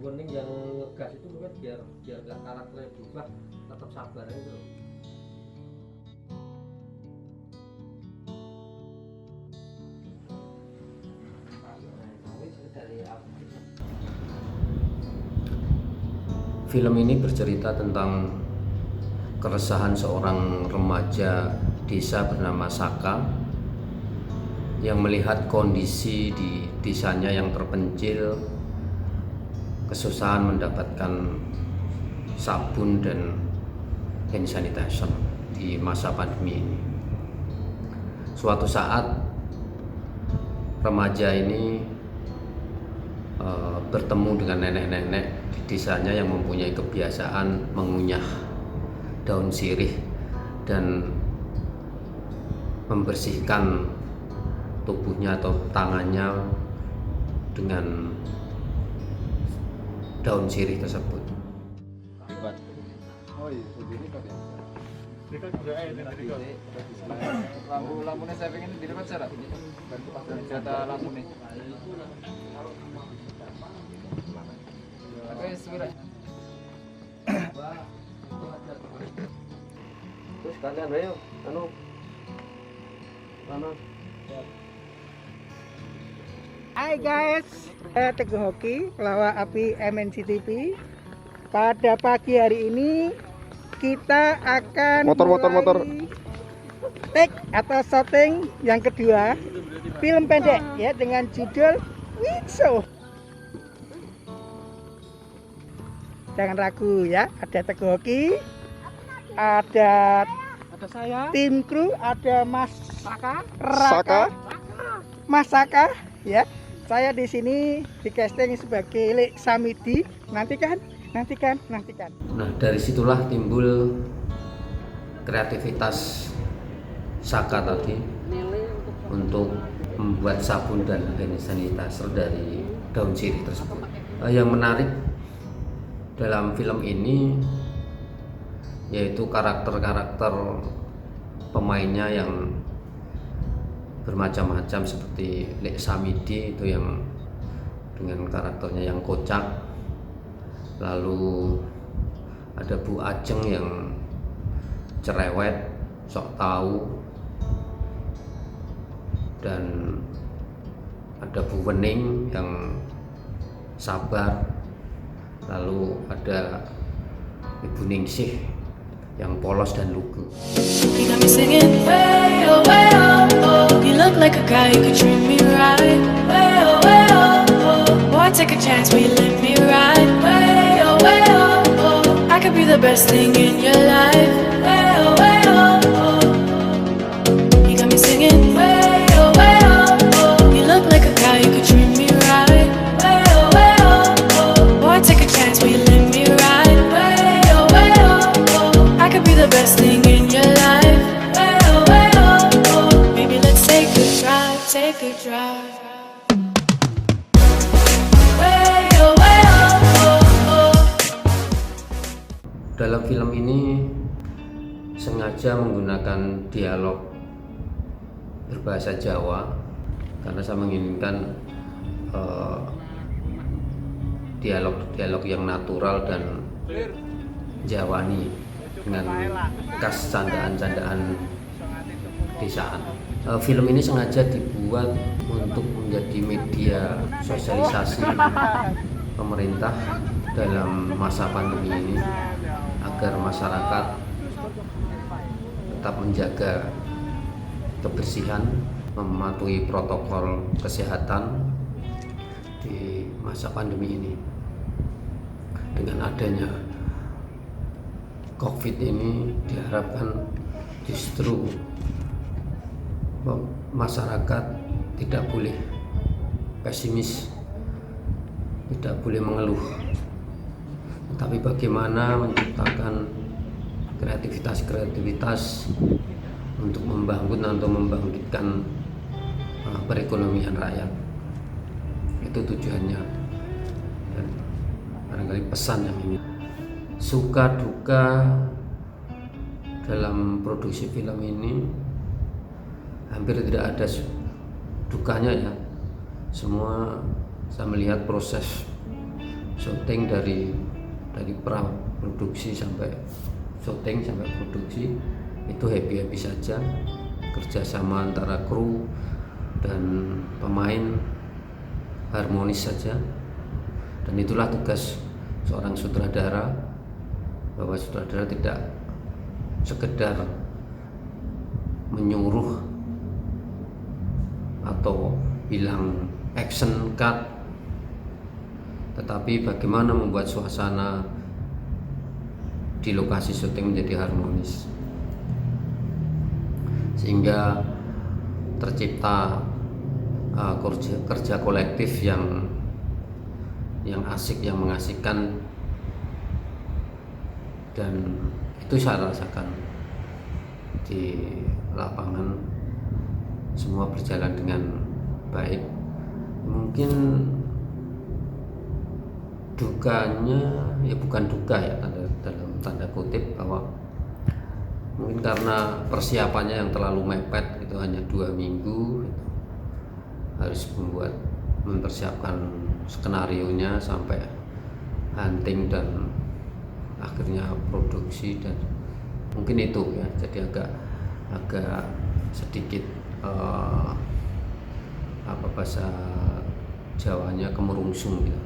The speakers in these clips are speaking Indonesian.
kuning yang ngegas itu mungkin biar nggak karakternya berubah, tetap sabar itu. Film ini bercerita tentang keresahan seorang remaja desa bernama Saka yang melihat kondisi di desanya yang terpencil, kesusahan mendapatkan sabun dan hand sanitizer di masa pandemi ini. Suatu saat remaja ini bertemu dengan nenek-nenek di desanya yang mempunyai kebiasaan mengunyah daun sirih dan membersihkan tubuhnya atau tangannya dengan daun sirih tersebut. Oh iya, sendiri kok ya. Lampunya saya pengen di depan sana. Kata lampu nih. Oke, sembilan. Terus kalian ayo, Hai guys, saya Teguh Hoki, pelawak api MNC TV. Pada pagi hari ini kita akan Motor. take atau syuting yang kedua film pendek ya dengan judul Winso. Jangan ragu ya, ada Teguh Hoki, ada saya, tim kru, ada Mas Raka, Mas Saka ya. Saya di sini di casting sebagai Lek Samidi. Nantikan. Nah, dari situlah timbul kreativitas Saka tadi untuk membuat sabun dan hand sanitizer dari daun sirih tersebut. Yang menarik dalam film ini yaitu karakter-karakter pemainnya yang bermacam-macam, seperti Lek Samidi itu yang dengan karakternya yang kocak, lalu ada Bu Ajeng yang cerewet, sok tahu, dan ada Bu Wening yang sabar, lalu ada Ibu Ningsih yang polos dan lugu. You got me singing way oh, oh. You look like a guy who could treat me right. Way oh, oh. Boy, take a chance, will you let me ride? Way oh, oh. I could be the best thing in your life. Way oh, oh. You got me singing way oh, oh. You look like a guy who could treat me right. Way oh, oh. Boy, take a chance, will you let me ride? Way oh, oh. I could be the best thing in your life. Way oh. Maybe let's take a drive, take a drive. Way oh, oh. Dalam film ini sengaja menggunakan dialog berbahasa Jawa karena saya menginginkan dialog-dialog yang natural dan Jawani dengan khas candaan-candaan desaan. Film ini sengaja dibuat untuk menjadi media sosialisasi pemerintah dalam masa pandemi ini agar masyarakat tetap menjaga kebersihan, mematuhi protokol kesehatan di masa pandemi ini. Dengan adanya COVID ini diharapkan justru masyarakat tidak boleh pesimis, tidak boleh mengeluh, tetapi bagaimana menciptakan kreativitas untuk membangun atau membangkitkan perekonomian rakyat. Itu tujuannya, dan barangkali pesan yang ini. Suka duka dalam produksi film ini hampir tidak ada dukanya ya. Semua saya melihat proses syuting dari produksi sampai syuting sampai produksi itu happy saja, kerjasama antara kru dan pemain harmonis saja. Dan itulah tugas seorang sutradara, bahwa sutradara tidak sekedar menyuruh atau bilang action cut, tetapi bagaimana membuat suasana di lokasi syuting menjadi harmonis sehingga tercipta kerja kolektif yang asik, yang mengasihkan, dan itu saya rasakan di lapangan. Semua berjalan dengan baik. Mungkin dukanya ya bukan duka ya, dalam tanda kutip, bahwa mungkin karena persiapannya yang terlalu mepet, itu hanya 2 minggu gitu. Harus mempersiapkan skenarionya sampai hunting dan akhirnya produksi, dan mungkin itu ya, jadi agak sedikit bahasa Jawanya kemerungsung gitu.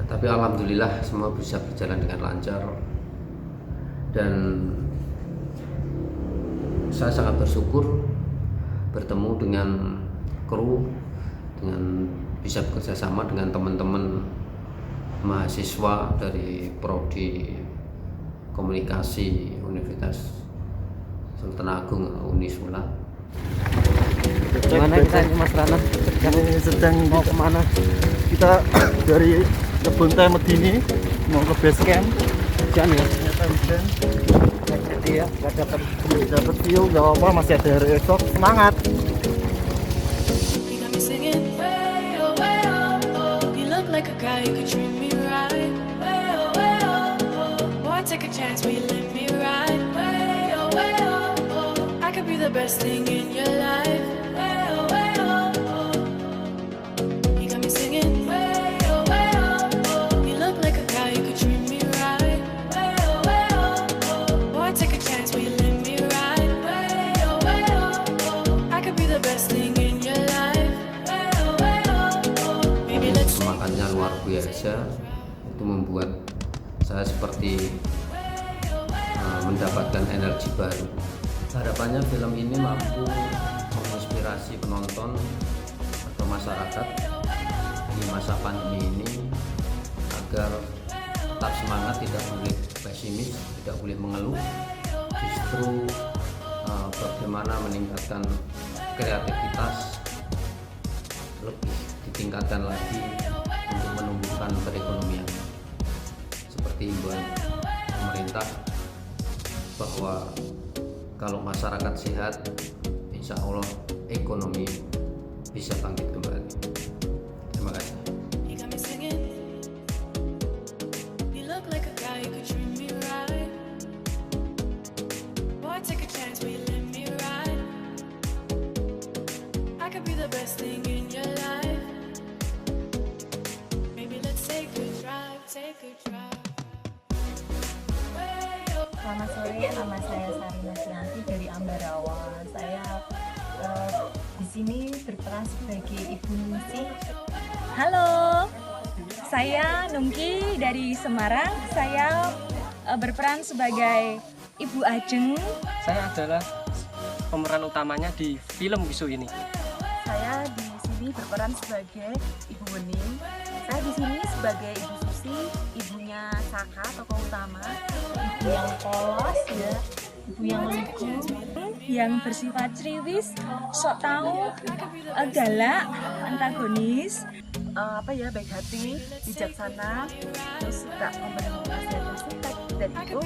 Tetapi alhamdulillah semua bisa berjalan dengan lancar, dan saya sangat bersyukur bertemu dengan kru, dengan bisa bekerja sama dengan teman-teman mahasiswa dari Prodi Komunikasi Universitas Sultan Agung Unisula. Gimana kita ini Mas Rana? Ini sedang Mau kemana? kita dari Kebun Teh Medini mau ke base camp. Hujan ya? Ternyata hujan, Jadi ya, gak dapat. dapat view, nggak apa-apa, masih ada hari esok. Semangat. You got me singing way oh, oh. You look like a guy who could treat me right. Way oh. Boy, take a chance, will you let me ride? Way oh, oh. I could be the best thing in your life. Way oh. You got me singing way oh. You look like a guy who could treat me right. Way oh. Boy, take a chance, will you let me ride? Way oh. I could be the best thing in your life. Maybe let's Semangatnya luar biasa, itu membuat saya seperti mendapatkan energi baru. Harapannya film ini mampu menginspirasi penonton atau masyarakat di masa pandemi ini agar tetap semangat, tidak boleh pesimis, tidak boleh mengeluh, justru bagaimana meningkatkan kreativitas, lebih ditingkatkan lagi untuk menumbuhkan perekonomian, seperti himbauan pemerintah bahwa kalau masyarakat sehat, insya Allah ekonomi bisa bangkit kembali. Terima kasih. You got me singing. You look like a guy who could treat me right. Boy, take a chance, will you let me ride? I could be the best thing in your life. Maybe let's take a drive, take a drive. Selamat sore, nama saya Sarina Sianti dari Ambarawa. Saya di sini berperan sebagai Ibu Nungki. Halo, saya Nungki dari Semarang. Saya berperan sebagai Ibu Ajeng. Saya adalah pemeran utamanya di film Wisu ini. Saya di sini berperan sebagai Ibu Wening. Saya di sini sebagai Ibu Susi, ibunya Saka, tokoh utama. Ibu yang polos ya, ibu yang lucu, Yang bersifat ceriwis, sok tahu, galak, antagonis. baik hati, bijaksana, terus suka memberi nasihat, dan itu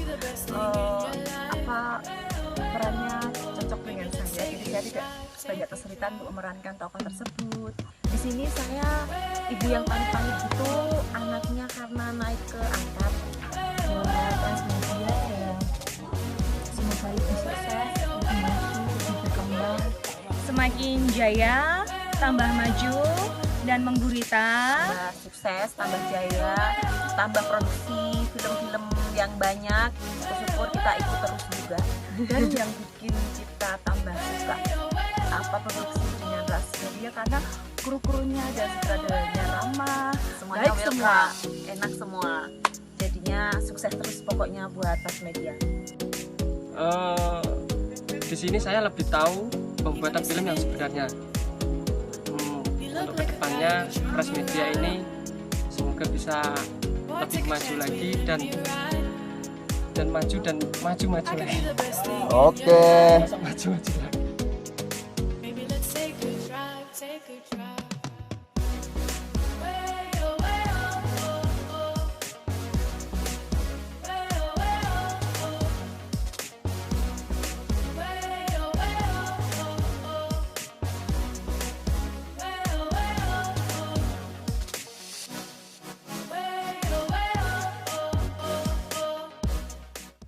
perannya cocok dengan saya. Jadi saya tidak banyak kesulitan untuk memerankan tokoh tersebut. Di sini saya ibu yang panik-panik itu, anaknya karena naik ke angkat transmedia ya. Semoga ibu sukses, lebih maju, lebih berkembang. Semakin jaya, tambah maju, dan menggurita. Tambah sukses, tambah jaya, tambah produksi film-film yang banyak. Syukur kita ikut terus juga. Dan yang bikin kita tambah suka produksi dengan Rasmedia karena kru-krunya dan sutradaranya ramah, semuanya baik semua, enak semua. Jadinya sukses terus pokoknya buat Rasmedia. Di sini saya lebih tahu pembuatan film yang sebenarnya. Untuk kedepannya Rasmedia ini semoga bisa lebih maju lagi dan maju lagi. Oke. Maju lagi.